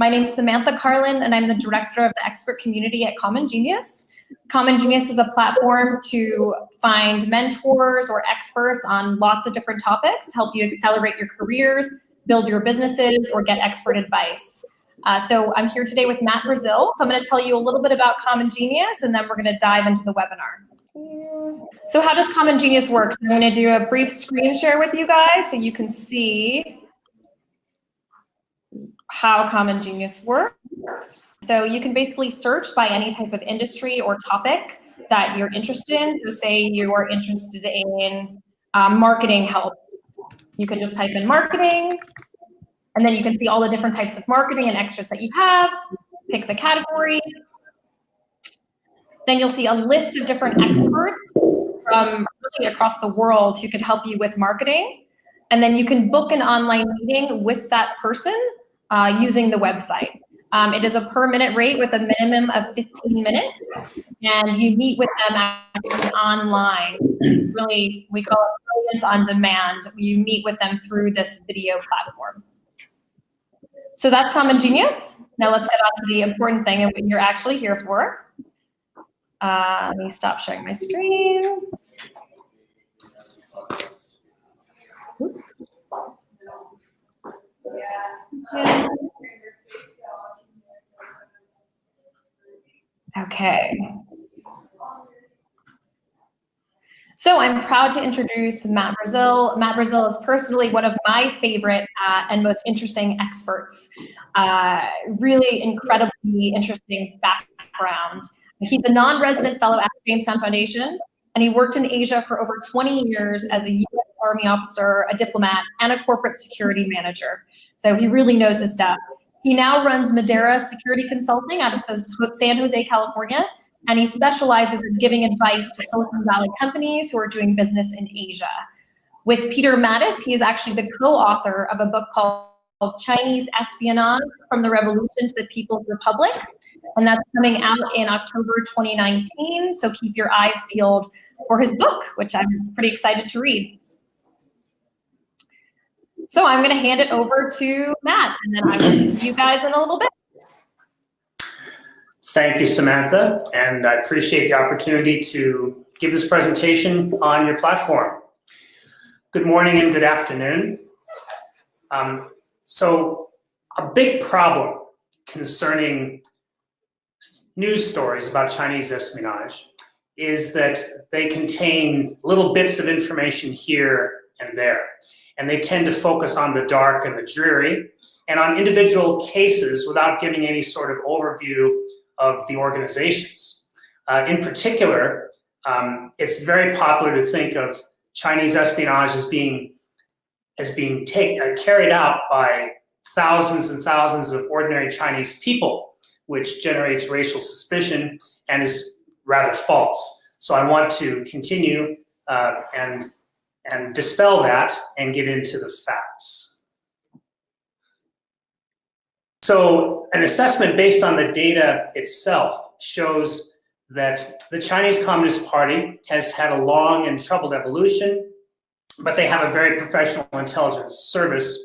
My name is Samantha Carlin, and I'm the director of the expert community at CommonGenius. CommonGenius is a platform to find mentors or experts on lots of different topics to help you accelerate your careers, build your businesses, or get expert advice. So I'm here today with Matt Brazil. So I'm going to tell you a little bit about CommonGenius, and then we're going to dive into the webinar. So how does CommonGenius work? So I'm going to do a brief screen share with you guys so you can see how CommonGenius works. So you can basically search by any type of industry or topic that you're interested in. So say you are interested in marketing help. You can just type in marketing, and then you can see all the different types of marketing and extras that you have. Pick the category. Then you'll see a list of different experts from really across the world who could help you with marketing. And then you can book an online meeting with that person using the website. It is a per minute rate with a minimum of 15 minutes, and you meet with them actually online. Really, we call it brilliance on demand. You meet with them through this video platform. So that's CommonGenius. Now let's get on to the important thing and what you're actually here for. Let me stop sharing my screen. Yeah. Okay. So I'm proud to introduce Matt Brazil. Matt Brazil is personally one of my favorite and most interesting experts. Really incredibly interesting background. He's a non-resident fellow at the Jamestown Foundation, and he worked in Asia for over 20 years as a U.S. Army officer, a diplomat, and a corporate security manager. So he really knows his stuff. He now runs Madera Security Consulting out of San Jose, California, and he specializes in giving advice to Silicon Valley companies who are doing business in Asia. With Peter Mattis, he is actually the co-author of a book called Chinese Espionage, From the Revolution to the People's Republic, and that's coming out in October 2019, so keep your eyes peeled for his book, which I'm pretty excited to read. So I'm going to hand it over to Matt, and then I will see you guys in a little bit. Thank you, Samantha, and I appreciate the opportunity to give this presentation on your platform. Good morning and good afternoon. So a big problem concerning news stories about Chinese espionage is that they contain little bits of information here and there. And they tend to focus on the dark and the dreary and on individual cases without giving any sort of overview of the organizations. In particular, it's very popular to think of Chinese espionage as being carried out by thousands and thousands of ordinary Chinese people, which generates racial suspicion and is rather false. So I want to continue and dispel that and get into the facts. So an assessment based on the data itself shows that the Chinese Communist Party has had a long and troubled evolution, but they have a very professional intelligence service.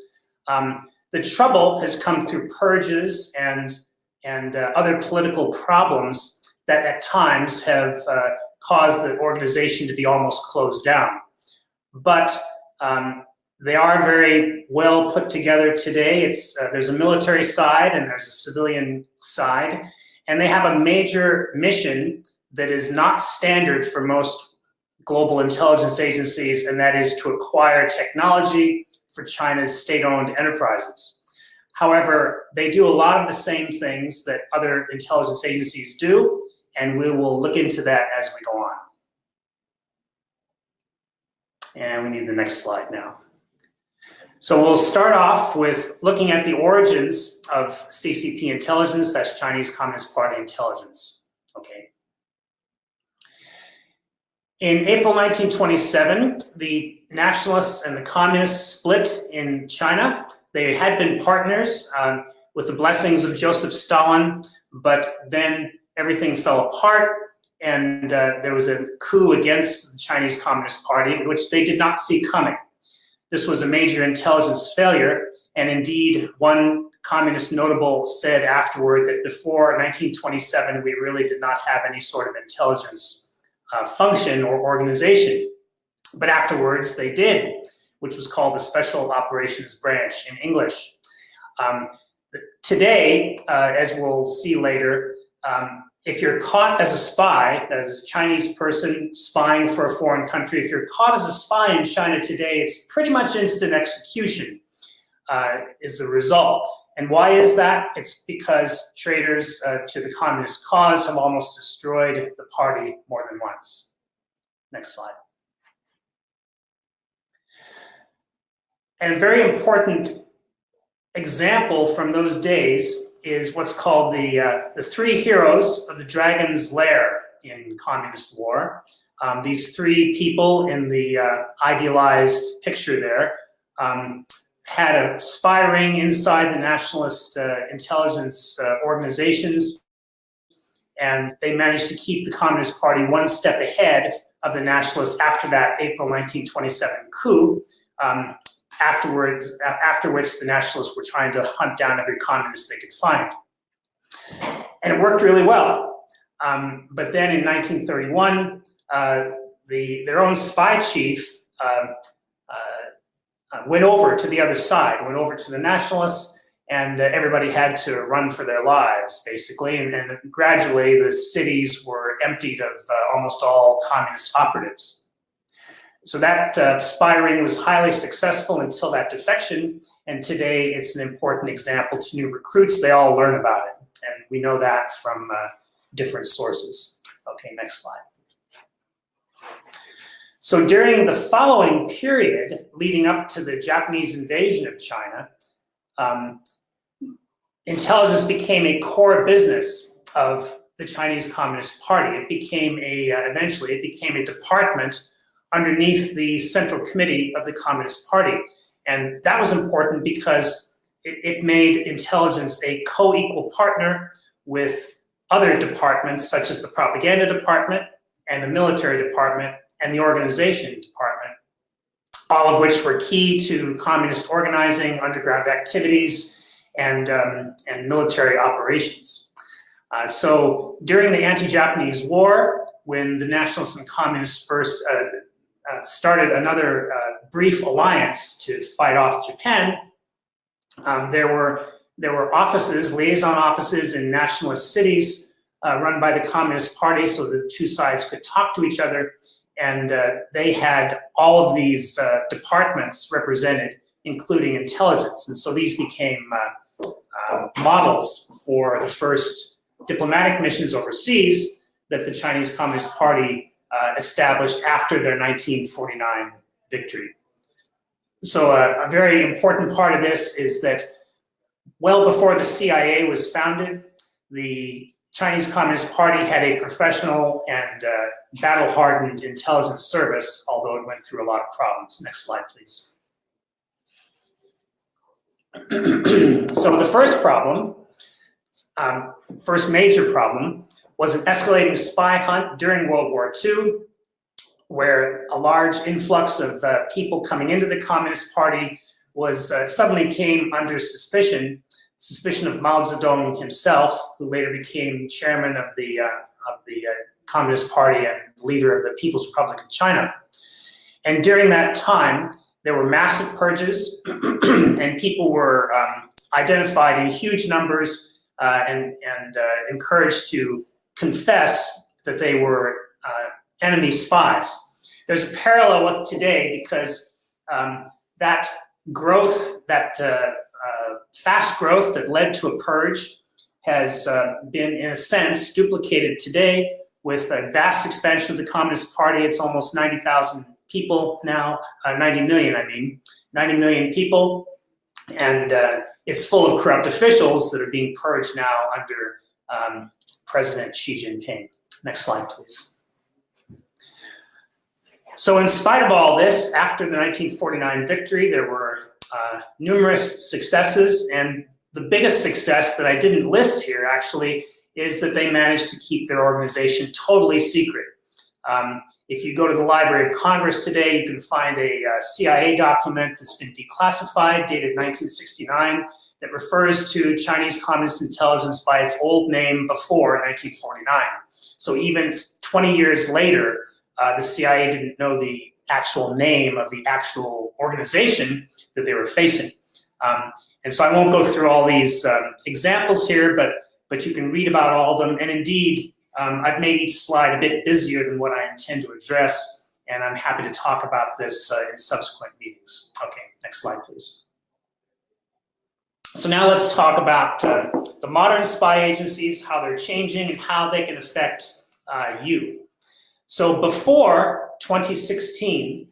The trouble has come through purges and other political problems that at times have caused the organization to be almost closed down. But they are very well put together today. There's a military side and there's a civilian side, and they have a major mission that is not standard for most global intelligence agencies, and that is to acquire technology for China's state-owned enterprises. However, they do a lot of the same things that other intelligence agencies do, and we will look into that as we go on. And we need the next slide now. So we'll start off with looking at the origins of CCP Intelligence, that's Chinese Communist Party Intelligence. Okay. In April 1927, the nationalists and the communists split in China. They had been partners with the blessings of Joseph Stalin, but then everything fell apart, and there was a coup against the Chinese Communist Party, which they did not see coming. This was a major intelligence failure, and indeed one communist notable said afterward that before 1927, we really did not have any sort of intelligence function or organization. But afterwards, they did, which was called the Special Operations Branch in English. Today, as we'll see later, if you're caught as a spy, that is a Chinese person spying for a foreign country, if you're caught as a spy in China today, it's pretty much instant execution is the result. And why is that? It's because traitors to the communist cause have almost destroyed the party more than once. Next slide. And a very important example from those days is what's called the three heroes of the Dragon's Lair in communist war. These three people in the idealized picture there had a spy ring inside the nationalist intelligence organizations, and they managed to keep the Communist Party one step ahead of the nationalists after that April 1927 coup. After which the nationalists were trying to hunt down every communist they could find. And it worked really well. But then in 1931, their own spy chief went over to the other side, went over to the nationalists, and everybody had to run for their lives, basically. And gradually, the cities were emptied of almost all communist operatives. So that spy ring was highly successful until that defection, and today it's an important example to new recruits. They all learn about it, and we know that from different sources. Okay, next slide. So during the following period, leading up to the Japanese invasion of China, intelligence became a core business of the Chinese Communist Party. It became eventually it became a department underneath the Central Committee of the Communist Party. And that was important because it made intelligence a co-equal partner with other departments, such as the propaganda department and the military department and the organization department, all of which were key to communist organizing, underground activities, and military operations. So during the anti-Japanese war, when the nationalists and communists first started another brief alliance to fight off Japan, there were offices, liaison offices in nationalist cities run by the Communist Party so the two sides could talk to each other, and they had all of these departments represented, including intelligence. And so these became models for the first diplomatic missions overseas that the Chinese Communist Party established after their 1949 victory. So a very important part of this is that well before the CIA was founded, the Chinese Communist Party had a professional and battle-hardened intelligence service, although it went through a lot of problems. Next slide, please. So the first problem, first major problem, was an escalating spy hunt during World War II, where a large influx of people coming into the Communist Party was suddenly came under suspicion of Mao Zedong himself, who later became chairman of the Communist Party and leader of the People's Republic of China. And during that time, there were massive purges, and people were identified in huge numbers and encouraged to confess that they were enemy spies. There's a parallel with today because that growth, that fast growth that led to a purge has been, in a sense, duplicated today with a vast expansion of the Communist Party. It's almost 90,000 people now, 90 million, I mean, 90 million people. And it's full of corrupt officials that are being purged now under President Xi Jinping. Next slide, please. So in spite of all this, after the 1949 victory, there were numerous successes, and the biggest success that I didn't list here actually is that they managed to keep their organization totally secret. If you go to the Library of Congress today, you can find a CIA document that's been declassified, dated 1969, that refers to Chinese Communist intelligence by its old name before 1949. So even 20 years later, the CIA didn't know the actual name of the actual organization that they were facing. And so I won't go through all these examples here, but you can read about all of them. And indeed, I've made each slide a bit busier than what I intend to address, and I'm happy to talk about this in subsequent meetings. Okay, next slide, please. So now let's talk about the modern spy agencies, how they're changing, and how they can affect you. So before 2016,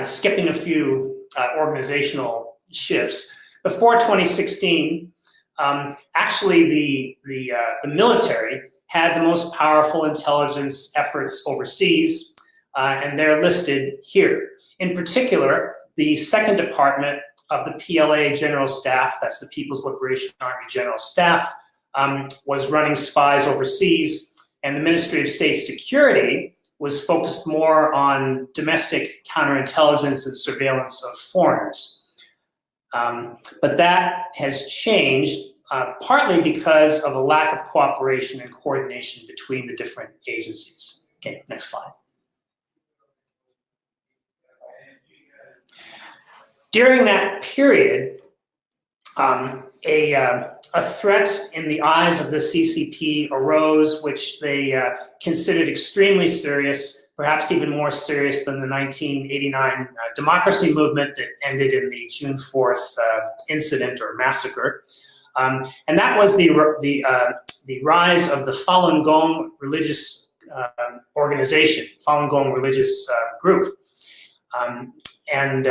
skipping a few organizational shifts, before 2016, actually the military had the most powerful intelligence efforts overseas, and they're listed here. In particular, the second department of the PLA General Staff, that's the People's Liberation Army General Staff, was running spies overseas, and the Ministry of State Security was focused more on domestic counterintelligence and surveillance of foreigners. But that has changed, partly because of a lack of cooperation and coordination between the different agencies. Okay, next slide. During that period, a threat in the eyes of the CCP arose, which they considered extremely serious, perhaps even more serious than the 1989 democracy movement that ended in the June 4th incident or massacre. And that was the rise of the Falun Gong religious organization, Falun Gong religious group. And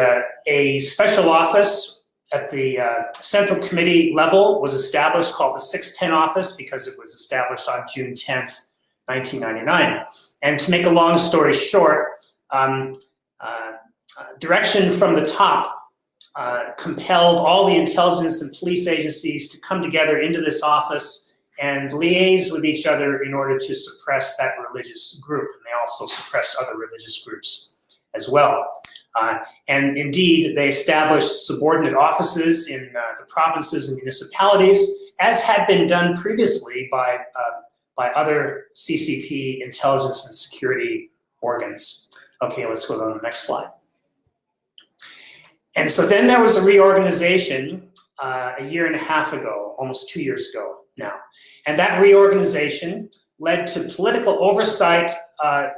a special office at the Central Committee level was established, called the 610 Office, because it was established on June 10th, 1999. And to make a long story short, direction from the top compelled all the intelligence and police agencies to come together into this office and liaise with each other in order to suppress that religious group. And they also suppressed other religious groups as well. And indeed, they established subordinate offices in the provinces and municipalities, as had been done previously by other CCP intelligence and security organs. Okay, let's go to the next slide. And so then there was a reorganization a year and a half ago, almost 2 years ago now. And that reorganization led to political oversight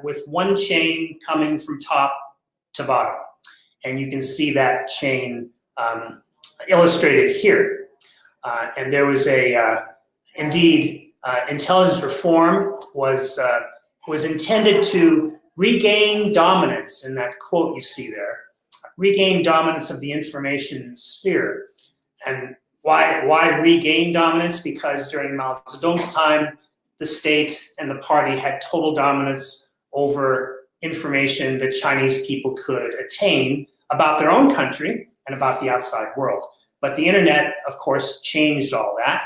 with one chain coming from top to bottom. And you can see that chain illustrated here. And there was indeed, intelligence reform was intended to regain dominance, in that quote you see there, regain dominance of the information sphere. And why regain dominance? Because during Mao Zedong's time, the state and the party had total dominance over information that Chinese people could attain about their own country and about the outside world. But the internet, of course, changed all that.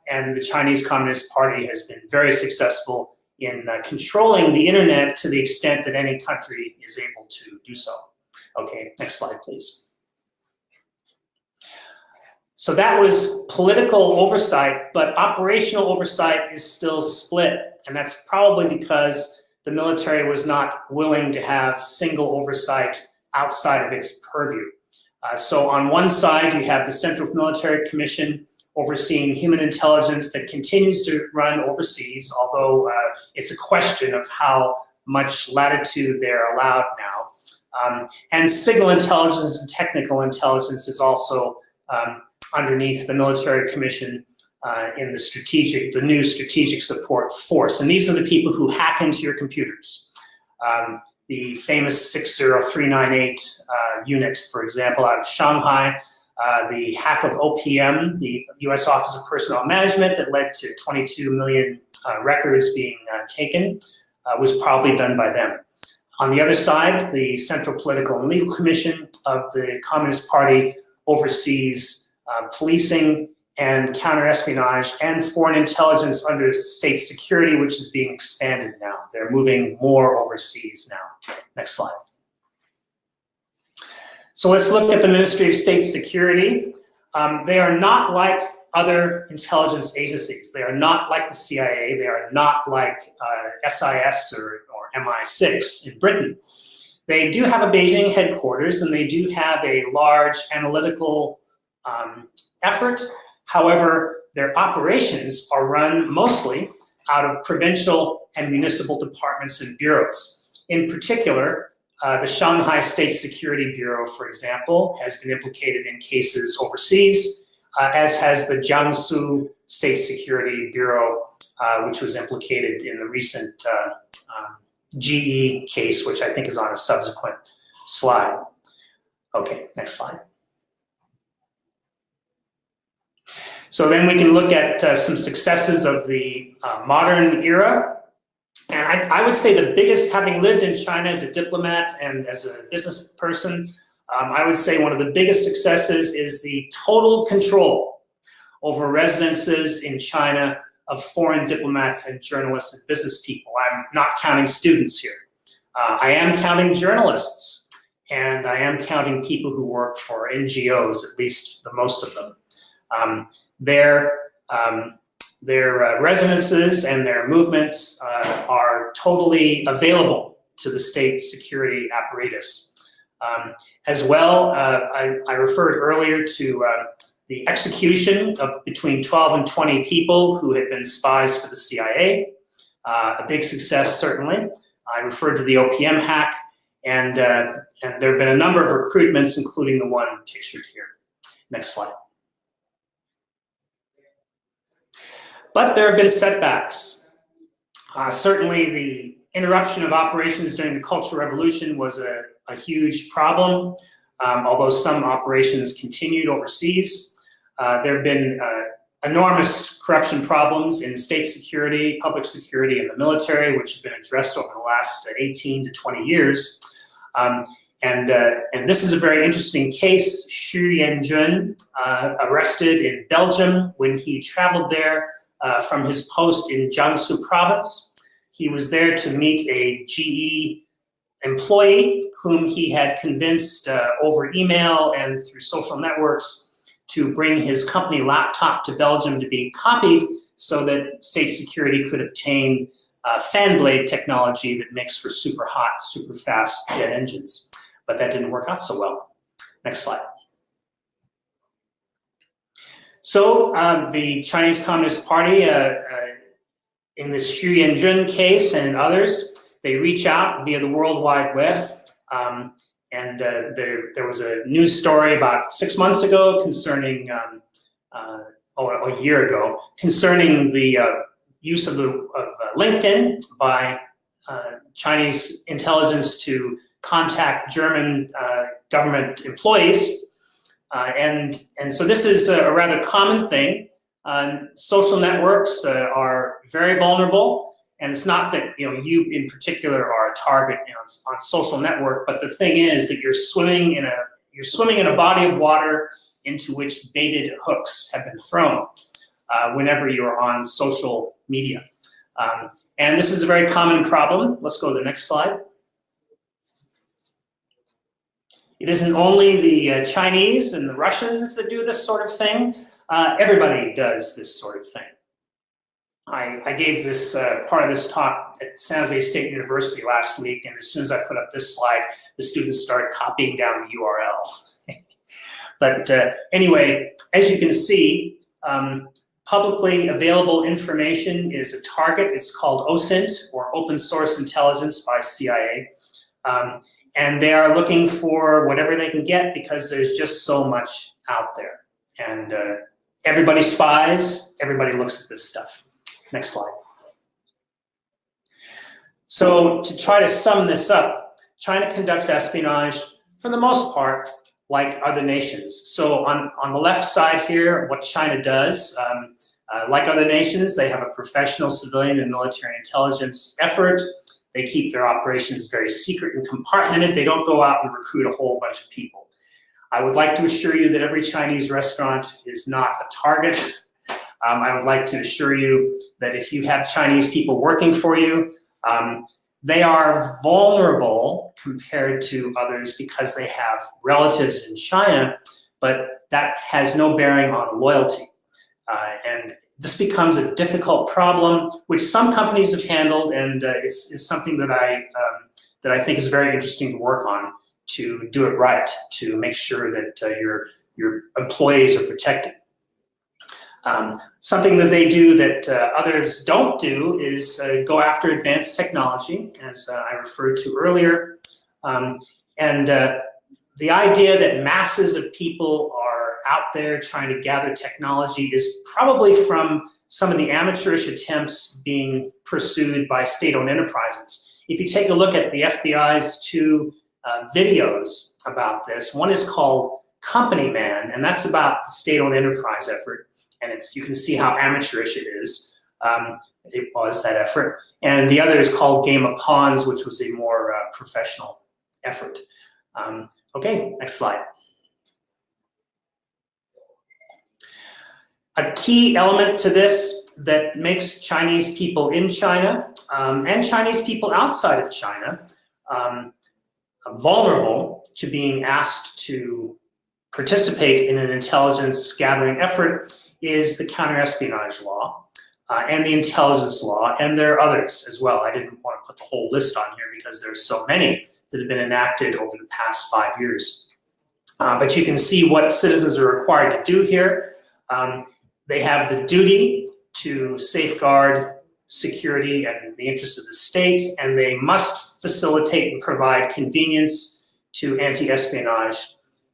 And the Chinese Communist Party has been very successful in controlling the internet to the extent that any country is able to do so. Okay, next slide, please. So that was political oversight, but operational oversight is still split. And that's probably because the military was not willing to have single oversight outside of its purview. So on one side, you have the Central Military Commission overseeing human intelligence that continues to run overseas, although it's a question of how much latitude they're allowed now. And signal intelligence and technical intelligence is also underneath the Military Commission in the new strategic support force. And these are the people who hack into your computers. The famous 60398 unit, for example, out of Shanghai, the hack of OPM, the US Office of Personnel Management, that led to 22 million records being taken, was probably done by them. On the other side, the Central Political and Legal Commission of the Communist Party oversees policing and counterespionage and foreign intelligence under state security, which is being expanded now. They're moving more overseas now. Next slide. So let's look at the Ministry of State Security. They are not like other intelligence agencies. They are not like the CIA. They are not like SIS or MI6 in Britain. They do have a Beijing headquarters, and they do have a large analytical effort. However, their operations are run mostly out of provincial and municipal departments and bureaus. In particular, the Shanghai State Security Bureau, for example, has been implicated in cases overseas, as has the Jiangsu State Security Bureau, which was implicated in the recent GE case, which I think is on a subsequent slide. Okay, next slide. So then we can look at some successes of the modern era. And I would say the biggest, having lived in China as a diplomat and as a business person, I would say one of the biggest successes is the total control over residences in China of foreign diplomats and journalists and business people. I'm not counting students here. I am counting journalists, and I am counting people who work for NGOs, at least the most of them. Their residences and their movements are totally available to the state security apparatus. As well, I referred earlier to the execution of between 12 and 20 people who had been spies for the CIA, a big success certainly. I referred to the OPM hack, and there have been a number of recruitments, including the one pictured here. Next slide. But there have been setbacks. Certainly the interruption of operations during the Cultural Revolution was a huge problem, although some operations continued overseas. There have been enormous corruption problems in state security, public security, and the military, which have been addressed over the last 18 to 20 years. And this is a very interesting case. Xu Yanjun, arrested in Belgium when he traveled there from his post in Jiangsu province. He was there to meet a GE employee whom he had convinced over email and through social networks to bring his company laptop to Belgium to be copied so that state security could obtain fan blade technology that makes for super hot, super fast jet engines. But that didn't work out so well. Next slide. So the Chinese Communist Party, in this Xu Yanjun case and others, they reach out via the World Wide Web. There was a news story about 6 months ago concerning, a year ago, concerning the use of LinkedIn by Chinese intelligence to contact German government employees. And so this is a rather common thing. Social networks are very vulnerable. And it's not that you in particular are a target on social network, but the thing is that you're swimming in a body of water into which baited hooks have been thrown whenever you're on social media. And this is a very common problem. Let's go to the next slide. It isn't only the Chinese and the Russians that do this sort of thing. Everybody does this sort of thing. I gave this part of this talk at San Jose State University last week, and as soon as I put up this slide, the students started copying down the URL. But anyway, as you can see, publicly available information is a target. It's called OSINT, or Open Source Intelligence by CIA. And they are looking for whatever they can get because there's just so much out there. And everybody spies, everybody looks at this stuff. Next slide. So to try to sum this up, China conducts espionage for the most part like other nations. So on the left side here, what China does, like other nations, they have a professional civilian and military intelligence effort. They keep their operations very secret and compartmented. They don't go out and recruit a whole bunch of people. I would like to assure you that every Chinese restaurant is not a target. I would like to assure you that if you have Chinese people working for you, they are vulnerable compared to others because they have relatives in China, but that has no bearing on loyalty. And this becomes a difficult problem, which some companies have handled, and it's something that I think is very interesting to work on, to do it right, to make sure that your employees are protected. Something that they do that others don't do is go after advanced technology, as I referred to earlier. The idea that masses of people are out there trying to gather technology is probably from some of the amateurish attempts being pursued by state-owned enterprises. If you take a look at the FBI's two videos about this, one is called Company Man, and that's about the state-owned enterprise effort. And you can see how amateurish it is. It was that effort. And the other is called Game of Pawns, which was a more professional effort. Okay, next slide. A key element to this that makes Chinese people in China and Chinese people outside of China vulnerable to being asked to participate in an intelligence gathering effort is the counter-espionage law and the intelligence law, and there are others as well. I didn't want to put the whole list on here because there's so many that have been enacted over the past 5 years. But you can see what citizens are required to do here. They have the duty to safeguard security and the interests of the state, and they must facilitate and provide convenience to anti-espionage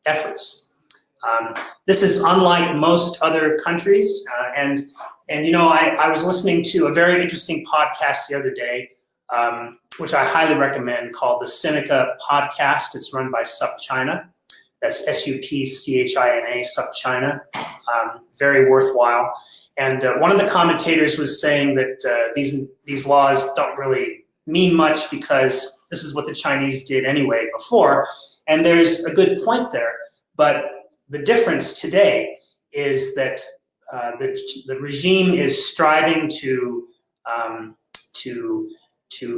efforts. This is unlike most other countries, and you know, I was listening to a very interesting podcast the other day, which I highly recommend, called the Sinica Podcast. It's run by SupChina. That's SupChina, SupChina. Very worthwhile. And one of the commentators was saying that these laws don't really mean much because this is what the Chinese did anyway before, and there's a good point there. But the difference today is that the regime is striving to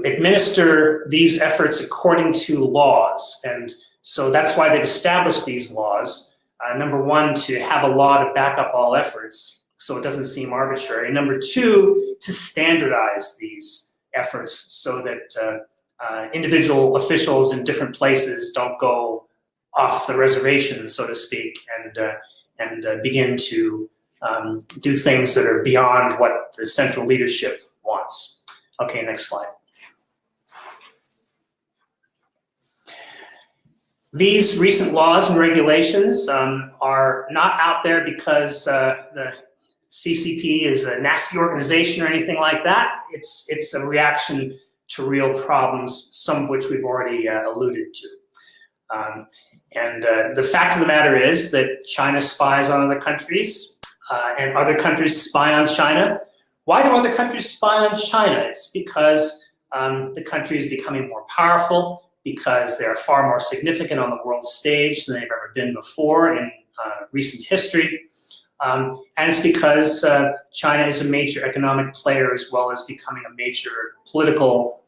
administer these efforts according to laws, and so that's why they've established these laws. Number one, to have a law to back up all efforts, so it doesn't seem arbitrary. Number two, to standardize these efforts so that individual officials in different places don't go off the reservation, so to speak, and begin to do things that are beyond what the central leadership wants. Okay, next slide. These recent laws and regulations are not out there because the CCP is a nasty organization or anything like that. It's a reaction to real problems, some of which we've already alluded to. The fact of the matter is that China spies on other countries and other countries spy on China. Why do other countries spy on China? It's because the country is becoming more powerful, because they're far more significant on the world stage than they've ever been before in recent history. And it's because China is a major economic player as well as becoming a major political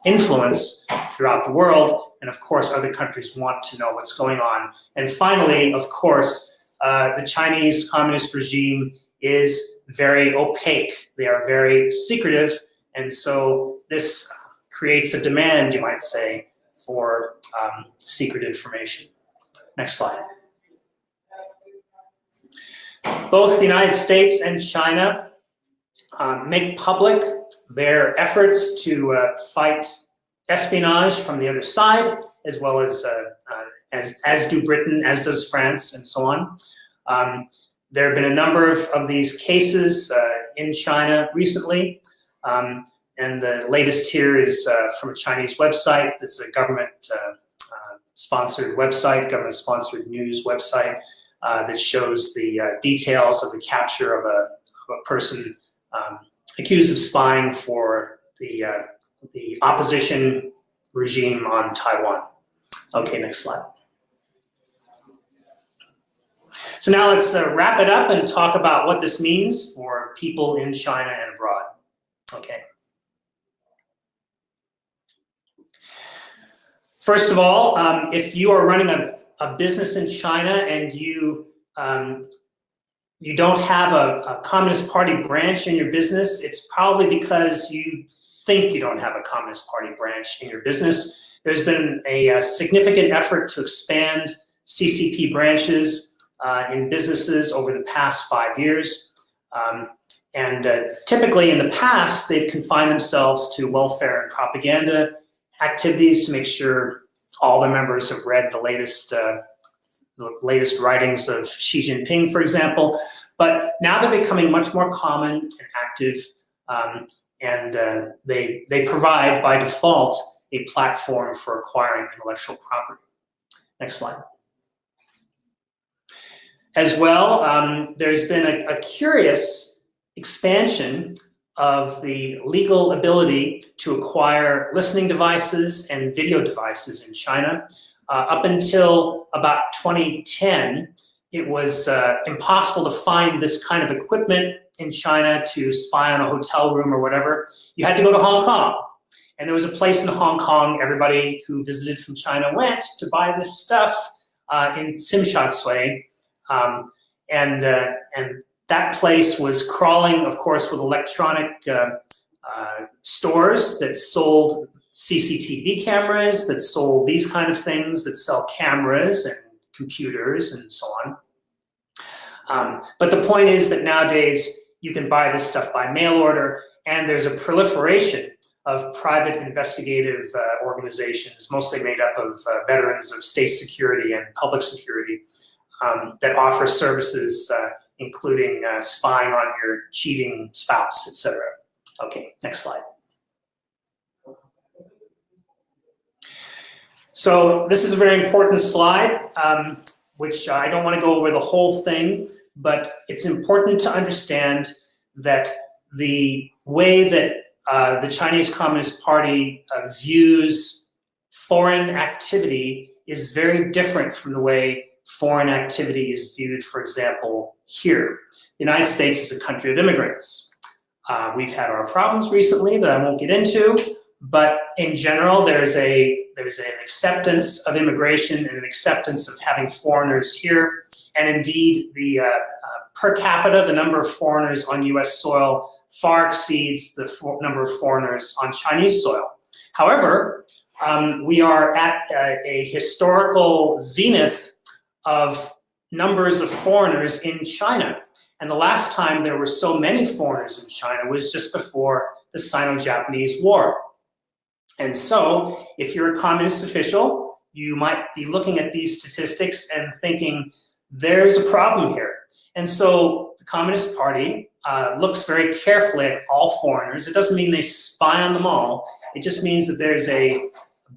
influence throughout the world. And of course, other countries want to know what's going on. And finally, of course, the Chinese communist regime is very opaque. They are very secretive. And so this creates a demand, you might say, for secret information. Next slide. Both the United States and China make public their efforts to fight espionage from the other side, as well as do Britain, as does France, and so on. There have been a number of these cases in China recently, and the latest here is from a Chinese website. It's a government-sponsored website, government-sponsored news website that shows the details of the capture of a person accused of spying for the opposition regime on Taiwan. Okay, next slide. So now let's wrap it up and talk about what this means for people in China and abroad. Okay. First of all, if you are running a business in China and you don't have a Communist Party branch in your business, it's probably because you think you don't have a Communist Party branch in your business. There's been a significant effort to expand CCP branches in businesses over the past 5 years. Typically in the past, they've confined themselves to welfare and propaganda activities to make sure all the members have read the latest writings of Xi Jinping, for example. But now they're becoming much more common and active, they provide, by default, a platform for acquiring intellectual property. Next slide. As well, there's been a curious expansion of the legal ability to acquire listening devices and video devices in China. Up until about 2010, it was impossible to find this kind of equipment in China to spy on a hotel room or whatever. You had to go to Hong Kong. And there was a place in Hong Kong everybody who visited from China went to buy this stuff in Tsimsha. And that place was crawling, of course, with electronic stores that sold CCTV cameras, that sold these kind of things, that sell cameras and computers and so on. But the point is that nowadays you can buy this stuff by mail order, and there's a proliferation of private investigative organizations, mostly made up of veterans of state security and public security, that offer services including spying on your cheating spouse, etc. Okay, next slide. So this is a very important slide, which I don't want to go over the whole thing, but it's important to understand that the way that the Chinese Communist Party views foreign activity is very different from the way foreign activity is viewed, for example, here. The United States is a country of immigrants. We've had our problems recently that I won't get into, but in general, there's an acceptance of immigration and an acceptance of having foreigners here. And indeed, the per capita, the number of foreigners on US soil far exceeds the number of foreigners on Chinese soil. However, we are at a historical zenith of numbers of foreigners in China. And the last time there were so many foreigners in China was just before the Sino-Japanese War. And so, if you're a communist official, you might be looking at these statistics and thinking, there's a problem here. And so the Communist Party looks very carefully at all foreigners. It doesn't mean they spy on them all. It just means that there's a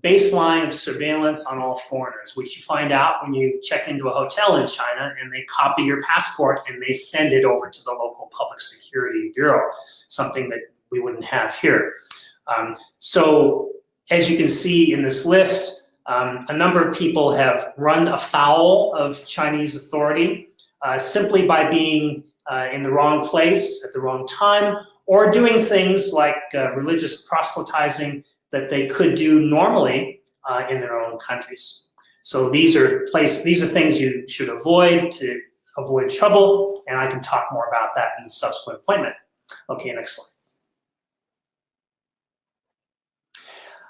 baseline of surveillance on all foreigners, which you find out when you check into a hotel in China and they copy your passport and they send it over to the local public security bureau, something that we wouldn't have here. So as you can see in this list, a number of people have run afoul of Chinese authority simply by being in the wrong place at the wrong time, or doing things like religious proselytizing that they could do normally in their own countries. So these are things you should avoid to avoid trouble, and I can talk more about that in the subsequent appointment. Okay, next slide.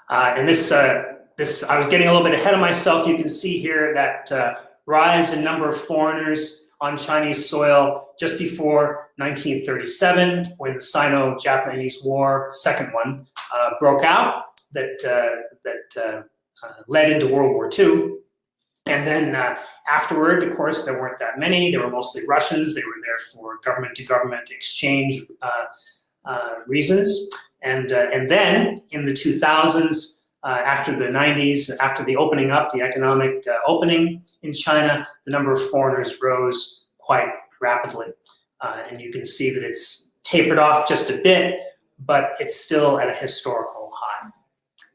And this, I was getting a little bit ahead of myself. You can see here that rise in number of foreigners on Chinese soil just before 1937, when the Sino-Japanese War, the second one, broke out, that led into World War II. And then afterward, of course, there weren't that many. They were mostly Russians. They were there for government-to-government exchange reasons. And then in the 2000s, after the 90s, after the opening up, the economic opening in China, the number of foreigners rose quite rapidly. And you can see that it's tapered off just a bit, but it's still at a historical high.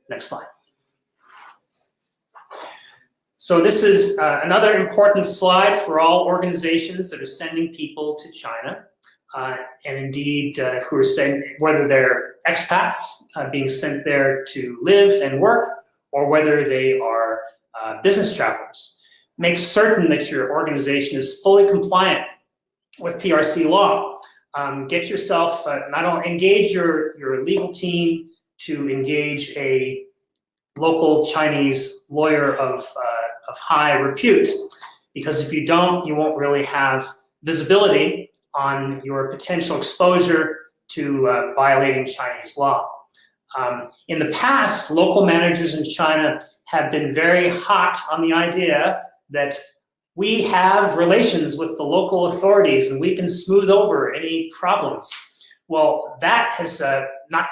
Next slide. So this is another important slide for all organizations that are sending people to China. And indeed, who are sent, whether they're expats being sent there to live and work, or whether they are business travelers. Make certain that your organization is fully compliant with PRC law. Get yourself, not only engage your legal team to engage a local Chinese lawyer of high repute, because if you don't, you won't really have visibility on your potential exposure to violating Chinese law. In the past, local managers in China have been very hot on the idea that we have relations with the local authorities and we can smooth over any problems. Well, that has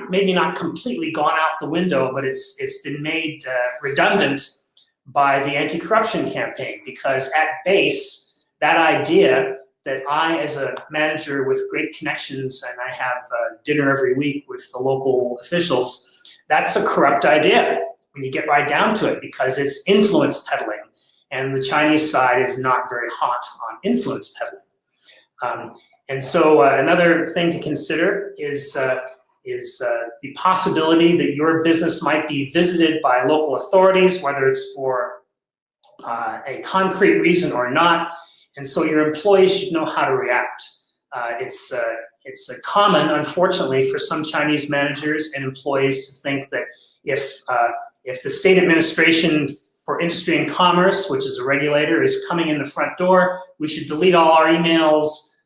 maybe not completely gone out the window, but it's been made redundant by the anti-corruption campaign, because at base, that idea that I, as a manager with great connections, and I have dinner every week with the local officials, that's a corrupt idea when you get right down to it, because it's influence peddling, and the Chinese side is not very hot on influence peddling. And so another thing to consider is the possibility that your business might be visited by local authorities, whether it's for a concrete reason or not. And so your employees should know how to react. It's common, unfortunately, for some Chinese managers and employees to think that if the State Administration for Industry and Commerce, which is a regulator, is coming in the front door, we should delete all our emails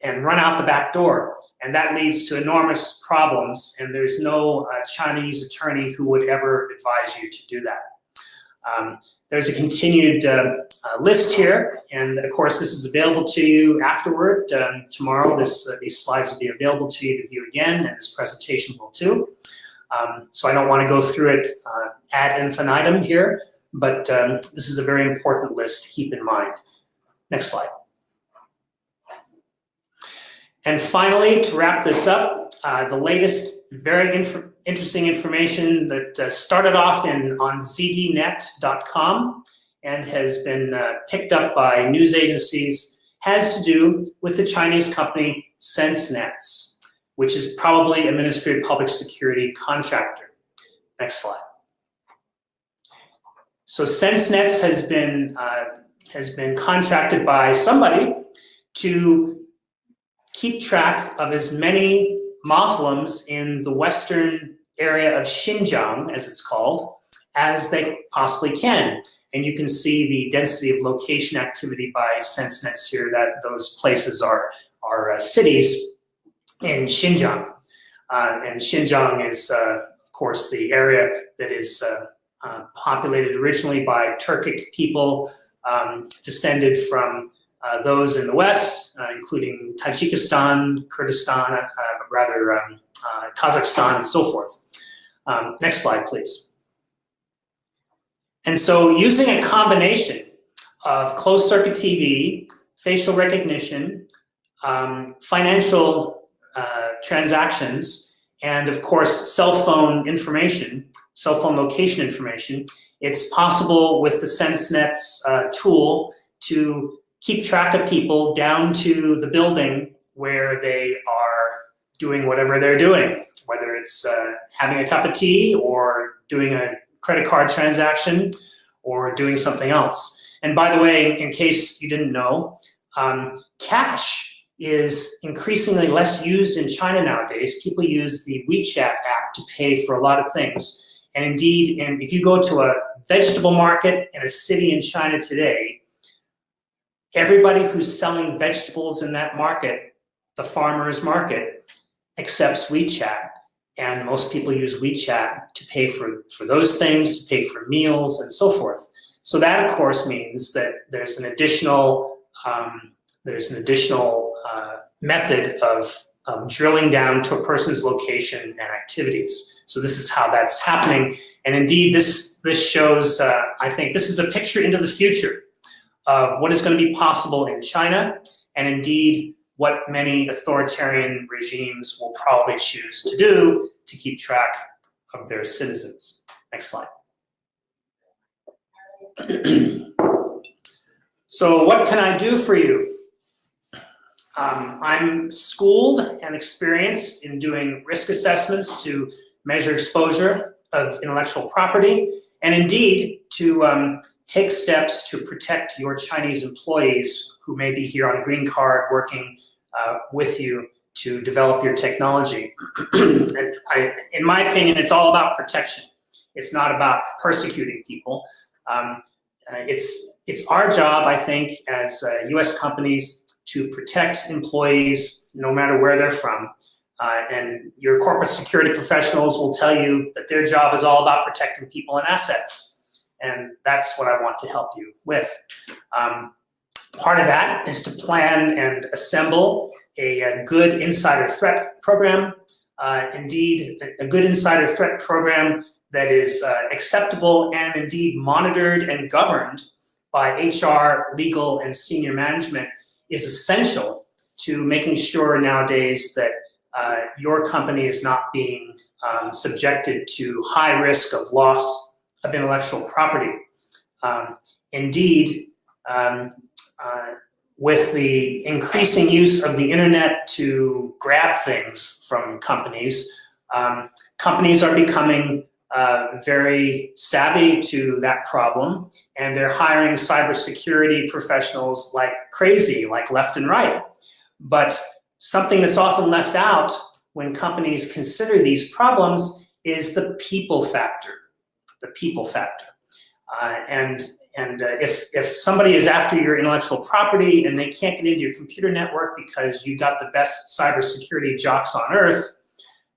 and run out the back door. And that leads to enormous problems, and there's no Chinese attorney who would ever advise you to do that. There's a continued list here, and of course this is available to you afterward. Tomorrow these slides will be available to you to view again, and this presentation will too. So I don't want to go through it ad infinitum here, but this is a very important list to keep in mind. Next slide. And finally, to wrap this up, the latest very interesting information that started off on zdnet.com and has been picked up by news agencies has to do with the Chinese company SenseNets, which is probably a Ministry of Public Security contractor. Next slide. So SenseNets has been contracted by somebody to keep track of as many Muslims in the western area of Xinjiang, as it's called, as they possibly can. And you can see the density of location activity by SenseNets here, that those places are cities in Xinjiang. And Xinjiang is, of course, the area that is populated originally by Turkic people descended from those in the West, including Tajikistan, Kurdistan, Kazakhstan, and so forth. Next slide, please. And so using a combination of closed-circuit TV, facial recognition, financial transactions, and of course, cell phone location information, it's possible with the SenseNets tool to keep track of people down to the building where they are doing whatever they're doing, whether it's having a cup of tea or doing a credit card transaction or doing something else. And by the way, in case you didn't know, cash is increasingly less used in China nowadays. People use the WeChat app to pay for a lot of things. And indeed, if you go to a vegetable market in a city in China today, everybody who's selling vegetables in that market, the farmer's market, accepts WeChat. And most people use WeChat to pay for those things, to pay for meals, and so forth. So that, of course, means that there's an additional method of drilling down to a person's location and activities. So this is how that's happening. And indeed, this shows, I think, this is a picture into the future of what is going to be possible in China, and indeed what many authoritarian regimes will probably choose to do to keep track of their citizens. Next slide. So what can I do for you? I'm schooled and experienced in doing risk assessments to measure exposure of intellectual property, and indeed to take steps to protect your Chinese employees who may be here on a green card working with you to develop your technology. And in my opinion, it's all about protection. It's not about persecuting people. It's our job, I think, as US companies to protect employees no matter where they're from. And your corporate security professionals will tell you that their job is all about protecting people and assets. And that's what I want to help you with. Part of that is to plan and assemble a good insider threat program. Indeed, a good insider threat program that is acceptable and indeed monitored and governed by HR, legal, and senior management is essential to making sure nowadays that your company is not being subjected to high risk of loss of intellectual property. Indeed, with the increasing use of the internet to grab things from companies, companies are becoming very savvy to that problem, and they're hiring cybersecurity professionals like crazy, like left and right. But something that's often left out when companies consider these problems is the people factor. The people factor. If somebody is after your intellectual property and they can't get into your computer network because you got the best cybersecurity jocks on earth,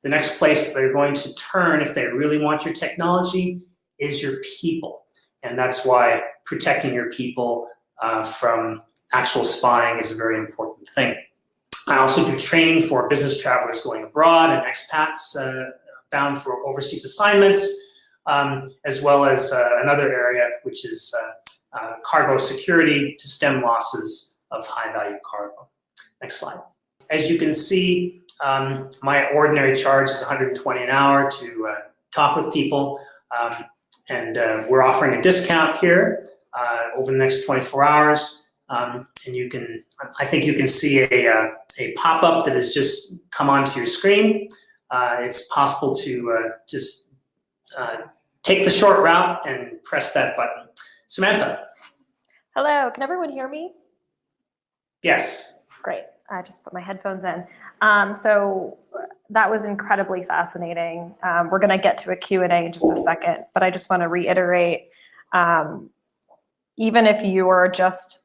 the next place they're going to turn if they really want your technology is your people. And that's why protecting your people from actual spying is a very important thing. I also do training for business travelers going abroad and expats bound for overseas assignments, as well as another area, which is cargo security to stem losses of high-value cargo. Next slide. As you can see, my ordinary charge is $120 an hour to talk with people, and we're offering a discount here over the next 24 hours. And you can, I think you can see a pop-up that has just come onto your screen. It's possible to just take the short route and press that button. Samantha. Hello, can everyone hear me? Yes. Great, I just put my headphones in. So that was incredibly fascinating. We're gonna get to a Q&A in just a second, but I just wanna reiterate, even if you are just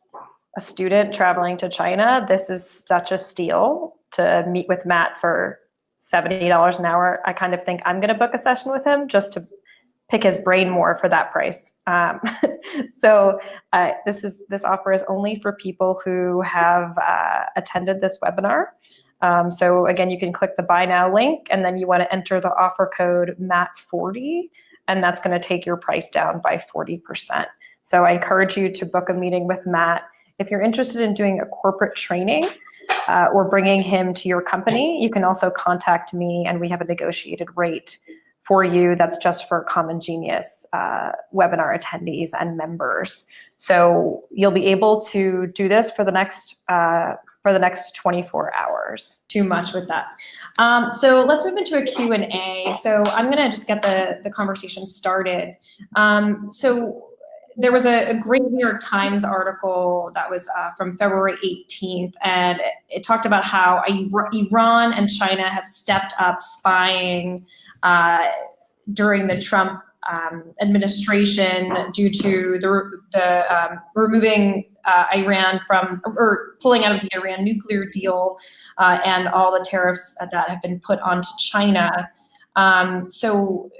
a student traveling to China, this is such a steal to meet with Matt for $70 an hour. I kind of think I'm gonna book a session with him just to pick his brain more for that price. So this offer is only for people who have attended this webinar. So again, you can click the buy now link, and then you want to enter the offer code MAT40, and that's going to take your price down by 40%. So I encourage you to book a meeting with Matt. If you're interested in doing a corporate training or bringing him to your company, you can also contact me, and we have a negotiated rate for you that's just for CommonGenius webinar attendees and members. So you'll be able to do this for the next 24 hours. Too much with that. So let's move into a Q&A. So I'm gonna just get the conversation started. So there was a great New York Times article that was from February 18th, and it talked about how Iran and China have stepped up spying during the Trump administration due to the removing Iran from, or pulling out of the Iran nuclear deal and all the tariffs that have been put onto China. So,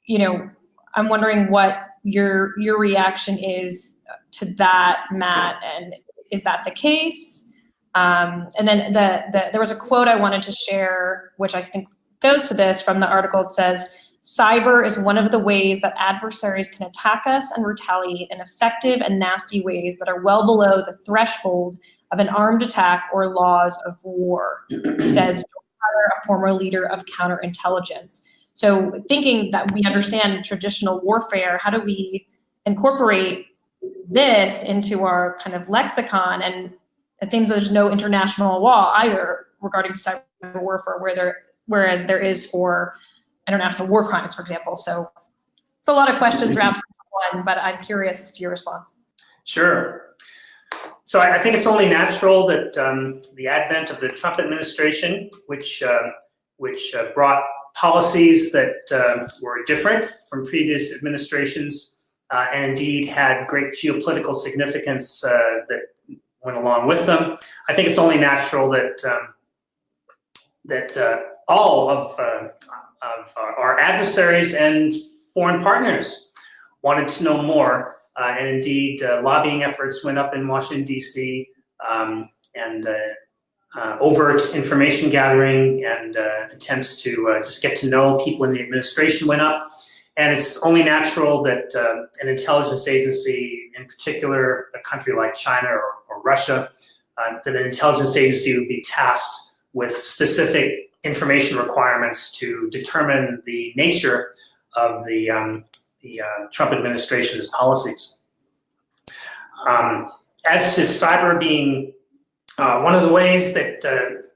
you know, I'm wondering what your reaction is to that, Matt, and is that the case? And then there was a quote I wanted to share, which I think goes to this from the article. It says, "Cyber is one of the ways that adversaries can attack us and retaliate in effective and nasty ways that are well below the threshold of an armed attack or laws of war," says a former leader of counterintelligence. So thinking that we understand traditional warfare, how do we incorporate this into our kind of lexicon, and it seems there's no international law either regarding cyber warfare, whereas there is for international war crimes, for example. So it's a lot of questions wrapped into one, but I'm curious as to your response. Sure. So I think it's only natural that the advent of the Trump administration, which brought policies that were different from previous administrations, and indeed had great geopolitical significance that went along with them. I think it's only natural that all of our adversaries and foreign partners wanted to know more, and indeed lobbying efforts went up in Washington, D.C., and overt information gathering and attempts to just get to know people in the administration went up. And it's only natural that an intelligence agency, in particular a country like China or Russia, that an intelligence agency would be tasked with specific information requirements to determine the nature of the Trump administration's policies. As to cyber being one of the ways that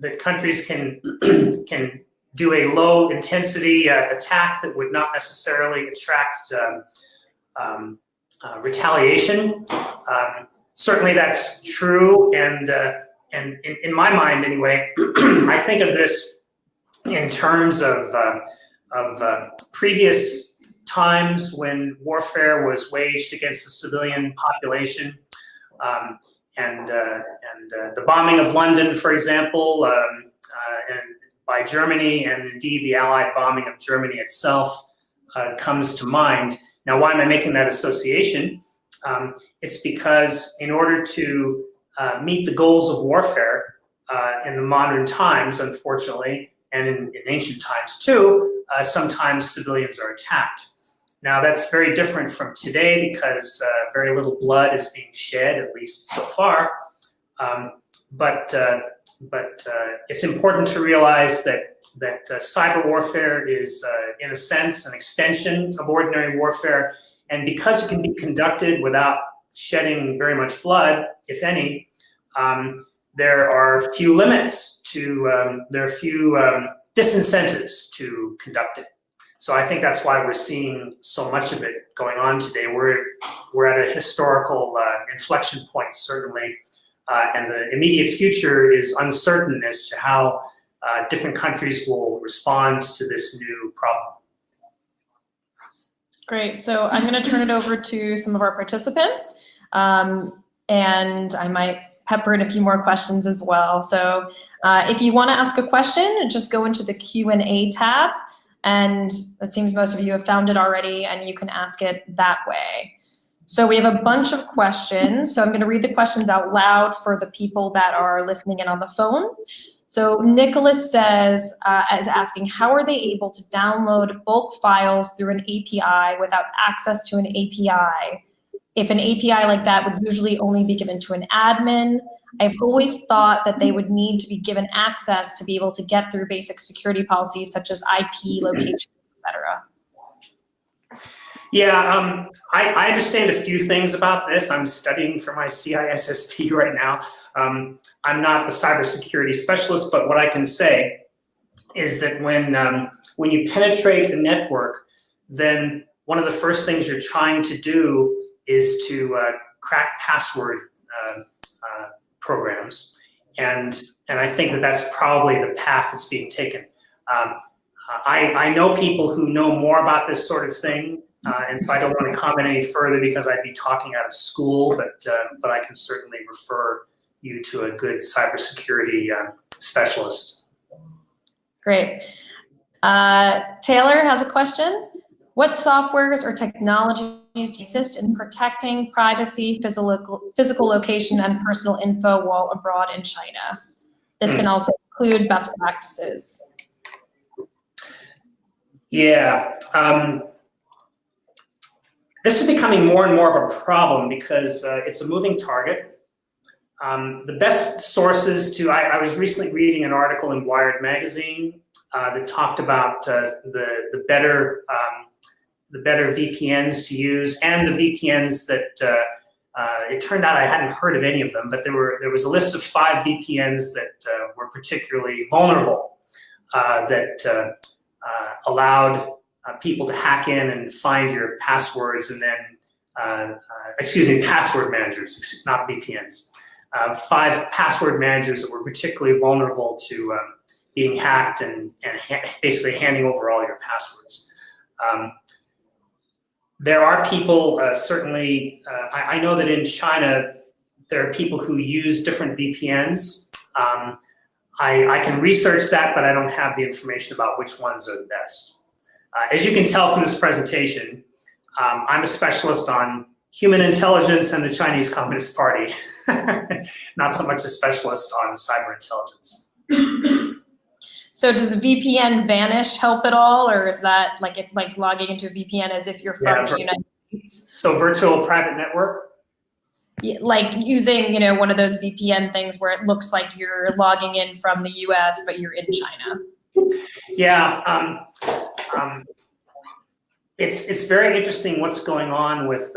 that countries can do a low intensity attack that would not necessarily attract retaliation, certainly that's true, and in my mind anyway, I think of this in terms of previous times when warfare was waged against the civilian population, and the bombing of London, for example, and by Germany, and indeed the Allied bombing of Germany itself comes to mind. Now, why am I making that association? It's because in order to meet the goals of warfare in the modern times, unfortunately, and in ancient times too, sometimes civilians are attacked. Now, that's very different from today because very little blood is being shed, at least so far. But it's important to realize that cyber warfare is, in a sense, an extension of ordinary warfare. And because it can be conducted without shedding very much blood, if any, there are few limits to, there are few disincentives to conduct it. So I think that's why we're seeing so much of it going on today. We're at a historical inflection point, certainly, and the immediate future is uncertain as to how different countries will respond to this new problem. Great. So I'm going to turn it over to some of our participants, and I might pepper in a few more questions as well. So if you want to ask a question, just go into the Q&A tab, and it seems most of you have found it already, and you can ask it that way. So we have a bunch of questions. So I'm going to read the questions out loud for the people that are listening in on the phone. So Nicholas says, is asking, how are they able to download bulk files through an API without access to an API? If an API like that would usually only be given to an admin, I've always thought that they would need to be given access to be able to get through basic security policies such as IP, location, et cetera. Yeah, I understand a few things about this. I'm studying for my CISSP right now. I'm not a cybersecurity specialist, but what I can say is that when you penetrate a network, then one of the first things you're trying to do is to crack password programs, and I think that that's probably the path that's being taken. I know people who know more about this sort of thing, and so I don't want to comment any further because I'd be talking out of school, but I can certainly refer you to a good cybersecurity specialist. Great. Taylor has a question. What softwares or technologies assist in protecting privacy, physical location, and personal info while abroad in China? This can also include best practices. Yeah. This is becoming more and more of a problem because it's a moving target. The best sources I was recently reading an article in Wired magazine that talked about the better VPNs to use and the VPNs It turned out I hadn't heard of any of them, but there was a list of 5 VPNs that were particularly vulnerable, that allowed people to hack in and find your passwords, and then, password managers, not VPNs. 5 password managers that were particularly vulnerable to being hacked and basically handing over all your passwords. There are people, certainly, I know that in China, there are people who use different VPNs. I can research that, but I don't have the information about which ones are the best. As you can tell from this presentation, I'm a specialist on human intelligence and the Chinese Communist Party, not so much a specialist on cyber intelligence. So does the VPN vanish help at all, or is that like logging into a VPN as if you're from the United States? So virtual private network? Yeah, like using, you know, one of those VPN things where it looks like you're logging in from the US, but you're in China. Yeah, it's very interesting what's going on with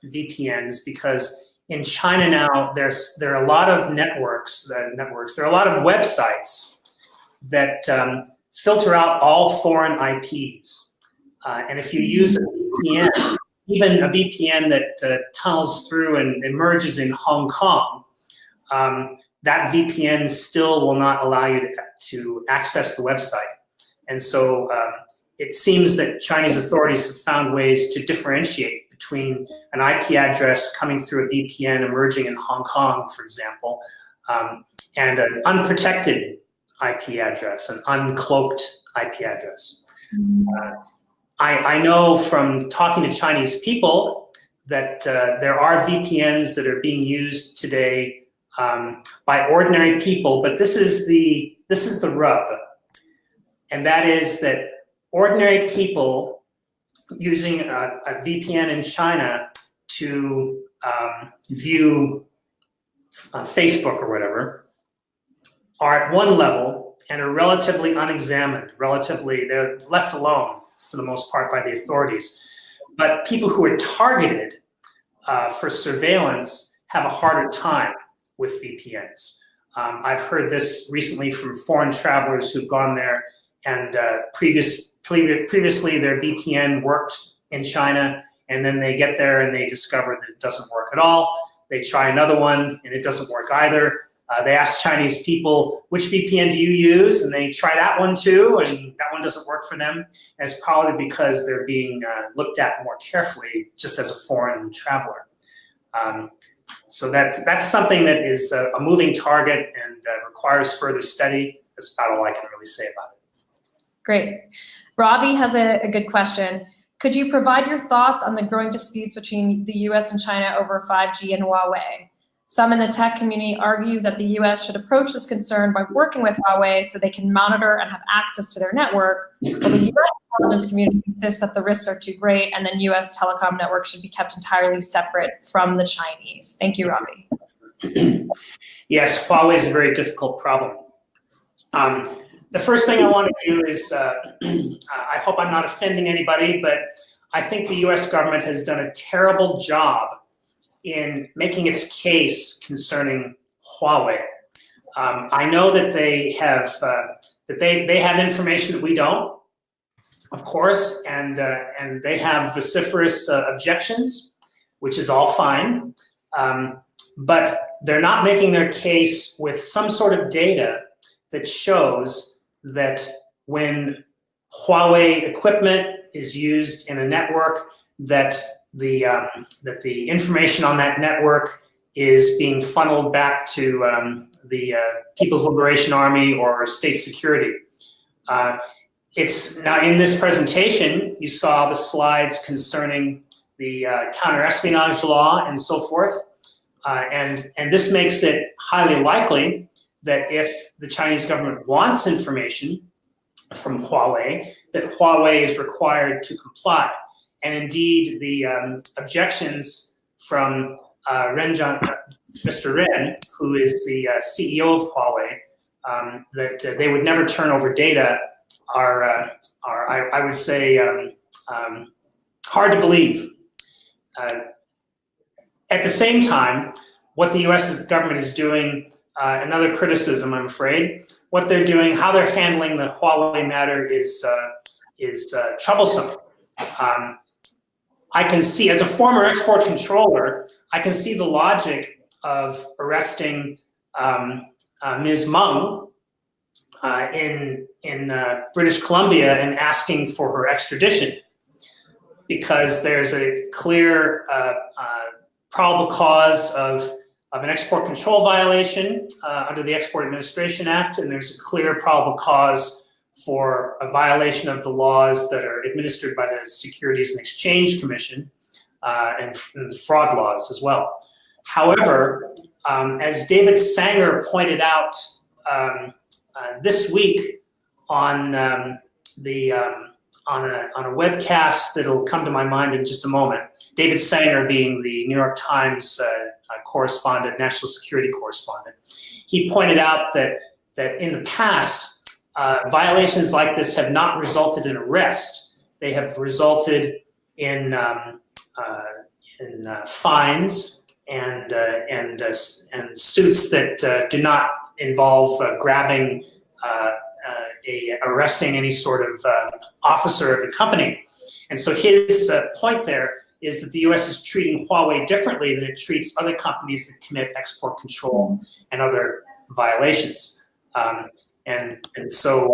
VPNs, because in China now there are a lot of networks. There are a lot of websites that filter out all foreign IPs, and if you use a VPN, even a VPN that tunnels through and emerges in Hong Kong, that VPN still will not allow you to access the website. And so it seems that Chinese authorities have found ways to differentiate between an IP address coming through a VPN emerging in Hong Kong, for example, and an unprotected IP address, an uncloaked IP address. I know from talking to Chinese people that there are VPNs that are being used today by ordinary people, but this is the rub, and that is that ordinary people using a VPN in China to view Facebook or whatever are at one level and are relatively unexamined. They're left alone for the most part by the authorities. But people who are targeted for surveillance have a harder time with VPNs. I've heard this recently from foreign travelers who've gone there, and previously their VPN worked in China, and then they get there and they discover that it doesn't work at all. They try another one and it doesn't work either. They ask Chinese people, which VPN do you use? And they try that one too, and that one doesn't work for them. And it's probably because they're being looked at more carefully just as a foreign traveler. So that's something that is a moving target and requires further study. That's about all I can really say about it. Great. Ravi has a good question. Could you provide your thoughts on the growing disputes between the US and China over 5G and Huawei? Some in the tech community argue that the US should approach this concern by working with Huawei so they can monitor and have access to their network, while the US intelligence community insists that the risks are too great and then US telecom networks should be kept entirely separate from the Chinese. Thank you, Ravi. Yes, Huawei is a very difficult problem. The first thing I want to do is, I hope I'm not offending anybody, but I think the US government has done a terrible job in making its case concerning Huawei. I know that they have information that we don't, of course, and they have vociferous objections, which is all fine, but they're not making their case with some sort of data that shows that when Huawei equipment is used in a network, that the information on that network is being funneled back to the People's Liberation Army or state security. It's now in this presentation, you saw the slides concerning the counter-espionage law and so forth, and this makes it highly likely that if the Chinese government wants information from Huawei, that Huawei is required to comply. And indeed, the objections from Mr. Ren, who is the CEO of Huawei, that they would never turn over data are I would say, hard to believe. At the same time, what the U.S. government is doing, another criticism, I'm afraid, what they're doing, how they're handling the Huawei matter is troublesome. I can see, as a former export controller, I can see the logic of arresting Ms. Meng in British Columbia and asking for her extradition, because there's a clear probable cause of an export control violation under the Export Administration Act, and there's a clear probable cause for a violation of the laws that are administered by the Securities and Exchange Commission and the fraud laws as well. However, as David Sanger pointed out this week on a webcast that'll come to my mind in just a moment, David Sanger being the New York Times correspondent, national security correspondent, he pointed out that in the past, violations like this have not resulted in arrest. They have resulted in fines and suits that do not involve grabbing, arresting any sort of officer of the company. And so his point there is that the U.S. is treating Huawei differently than it treats other companies that commit export control and other violations. And so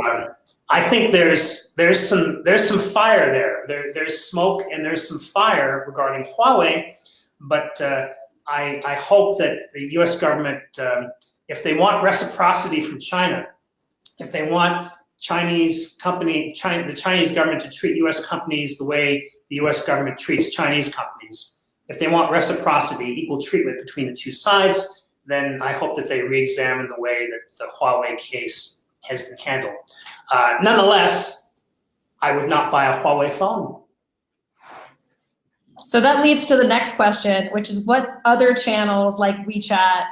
I think there's some fire there. There's smoke and there's some fire regarding Huawei, but I hope that the U.S. government, if they want reciprocity from China, if they want the Chinese government to treat U.S. companies the way the U.S. government treats Chinese companies, if they want reciprocity, equal treatment between the two sides, then I hope that they re-examine the way that the Huawei case has been handled. Nonetheless, I would not buy a Huawei phone. So that leads to the next question, which is what other channels like WeChat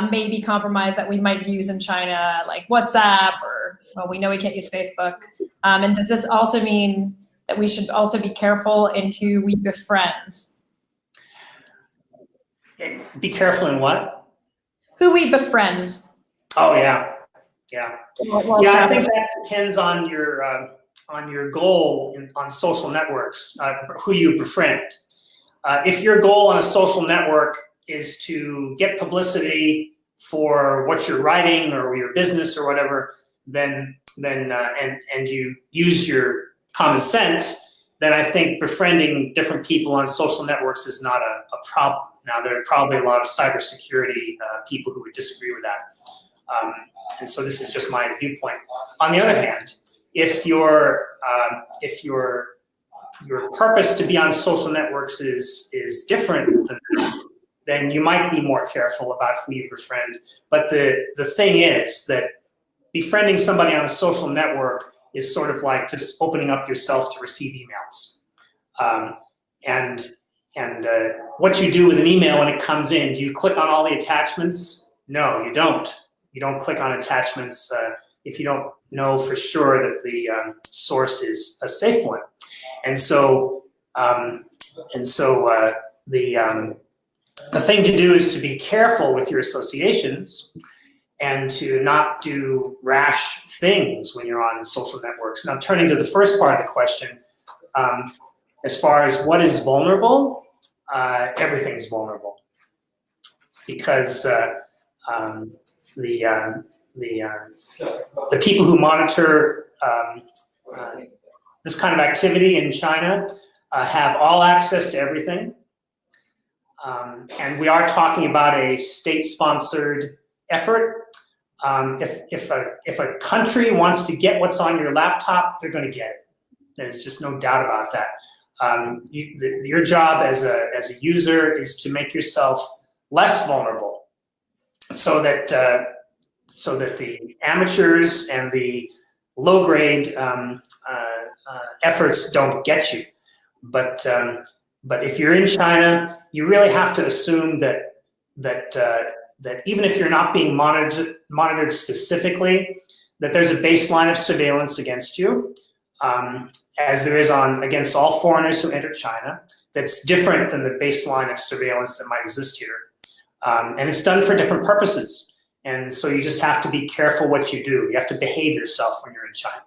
may be compromised that we might use in China, like WhatsApp, or, well, we know we can't use Facebook. And does this also mean that we should also be careful in who we befriend? Be careful in what? Who we befriend. Oh, yeah. Yeah. I think that depends on your goal on social networks, who you befriend. If your goal on a social network is to get publicity for what you're writing or your business or whatever, then and you use your common sense, then I think befriending different people on social networks is not a problem. Now, there are probably a lot of cybersecurity people who would disagree with that. And so this is just my viewpoint. On the other hand, if your purpose to be on social networks is different than that, then you might be more careful about who you befriend. But the thing is that befriending somebody on a social network is sort of like just opening up yourself to receive emails. And what you do with an email when it comes in, do you click on all the attachments? No, you don't. You don't click on attachments if you don't know for sure that the source is a safe one. And so the thing to do is to be careful with your associations and to not do rash things when you're on social networks. Now, turning to the first part of the question, as far as what is vulnerable, everything's vulnerable, because the people who monitor this kind of activity in China have all access to everything. And we are talking about a state-sponsored effort. If a country wants to get what's on your laptop, they're going to get it. There's just no doubt about that. Your job as a user is to make yourself less vulnerable, so that the amateurs and the low-grade efforts don't get you. But if you're in China, you really have to assume that even if you're not being monitored specifically, that there's a baseline of surveillance against you, as there is against all foreigners who enter China. that's different than the baseline of surveillance that might exist here. And it's done for different purposes. And so you just have to be careful what you do. You have to behave yourself when you're in China.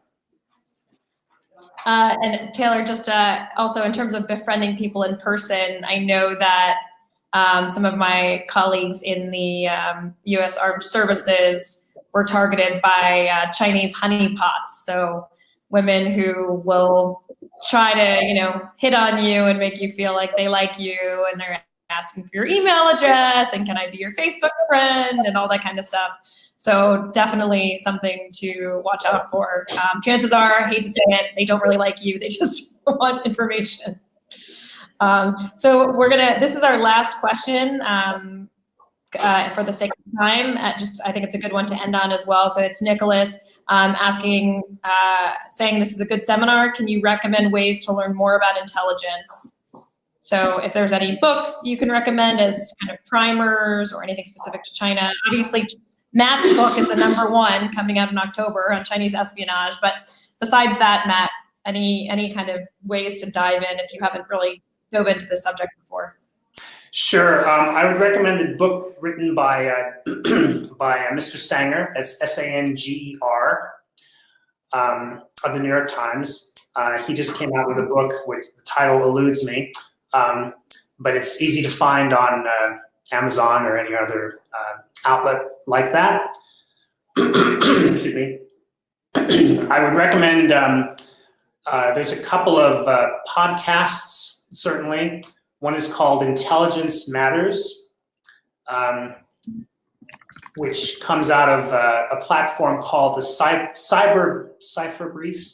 And Taylor, just also in terms of befriending people in person, I know that some of my colleagues in the U.S. Armed Services were targeted by Chinese honeypots. So women who will try to, hit on you and make you feel like they like you, and they're asking for your email address and can I be your Facebook friend and all that kind of stuff. So definitely something to watch out for. Chances are, I hate to say it, they don't really like you. They just want information. So this is our last question for the sake of time. I think it's a good one to end on as well. So it's Nicholas asking, saying this is a good seminar. Can you recommend ways to learn more about intelligence? So if there's any books you can recommend as kind of primers or anything specific to China. Obviously, Matt's book is the #1 coming out in October on Chinese espionage. But besides that, Matt, any kind of ways to dive in if you haven't really dove into this subject before? Sure. I would recommend a book written by Mr. Sanger, that's Sanger, of the New York Times. He just came out with a book which the title eludes me, but it's easy to find on Amazon or any other outlet like that. Excuse me. I would recommend, there's a couple of podcasts, certainly. One is called Intelligence Matters, which comes out of a platform called the Cyber Brief.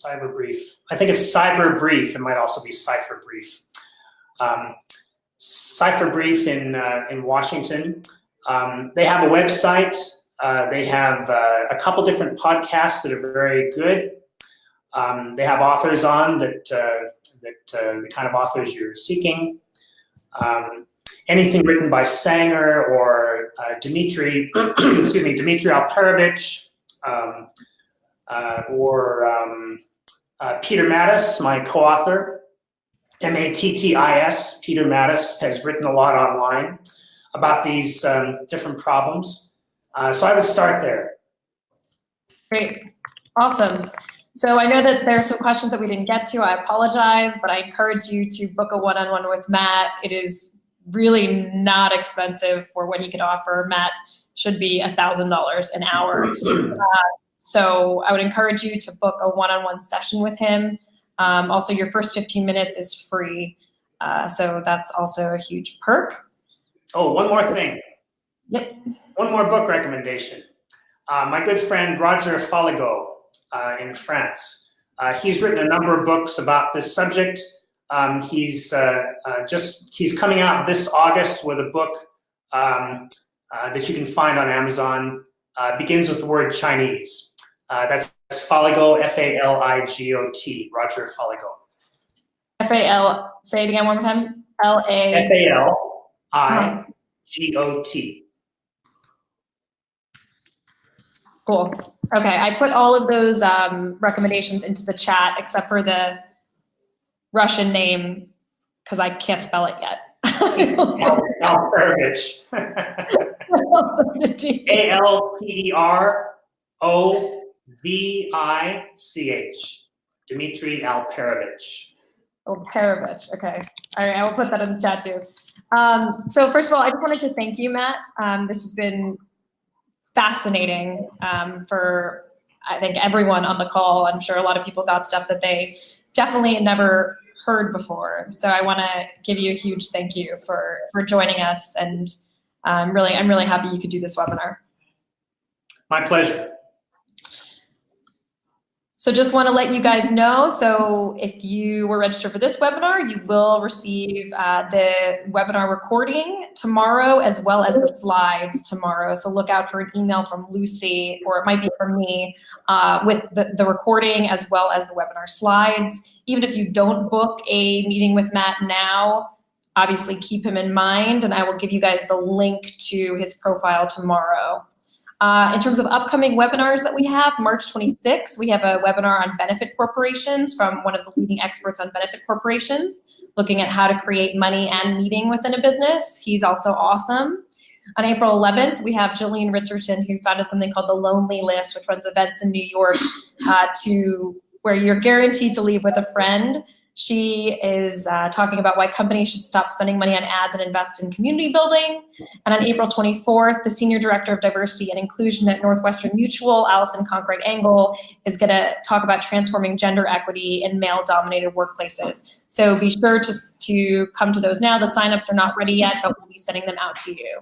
I think it's Cyber Brief. It might also be Cipher Brief. Cipher Brief in Washington. They have a website. They have a couple different podcasts that are very good. They have authors on that the kind of authors you're seeking. Anything written by Sanger or Dmitry Alperovitch, or Peter Mattis, my co-author, Mattis. Peter Mattis has written a lot online about these different problems. So I would start there. Great, awesome. So I know that there are some questions that we didn't get to. I apologize, but I encourage you to book a one-on-one with Matt. It is really not expensive for what he could offer. Matt should be $1,000 an hour. So I would encourage you to book a one-on-one session with him. Also, your first 15 minutes is free. So that's also a huge perk. Oh, one more thing. Yep. One more book recommendation. My good friend Roger Faligot in France. He's written a number of books about this subject. He's coming out this August with a book that you can find on Amazon. Begins with the word Chinese. That's Faligot, F-A-L-I-G-O-T, Roger Faligot. F-A-L, say it again one more time. L-A. F-A-L-I-G-O-T. Cool. Okay, I put all of those recommendations into the chat except for the Russian name because I can't spell it yet. Alperovitch. A-L-P-E-R-O-V-I-C-H. Dmitry Alperovitch. Alperovitch, okay. All right, I will put that in the chat too. So first of all, I just wanted to thank you, Matt. This has been fascinating for, I think, everyone on the call. I'm sure a lot of people got stuff that they definitely never heard before. So I want to give you a huge thank you for joining us, and I'm really happy you could do this webinar. My pleasure. So just want to let you guys know, so if you were registered for this webinar, you will receive the webinar recording tomorrow as well as the slides tomorrow. So look out for an email from Lucy, or it might be from me, with the recording as well as the webinar slides. Even if you don't book a meeting with Matt now, obviously keep him in mind, and I will give you guys the link to his profile tomorrow. In terms of upcoming webinars that we have, March 26th, we have a webinar on benefit corporations from one of the leading experts on benefit corporations, looking at how to create money and meeting within a business. He's also awesome. On April 11th, we have Jillian Richardson, who founded something called the Lonely List, which runs events in New York where you're guaranteed to leave with a friend. She is talking about why companies should stop spending money on ads and invest in community building. And on April 24th, the Senior Director of Diversity and Inclusion at Northwestern Mutual, Allison Conkright-Angle, is gonna talk about transforming gender equity in male-dominated workplaces. So be sure to come to those now. The signups are not ready yet, but we'll be sending them out to you.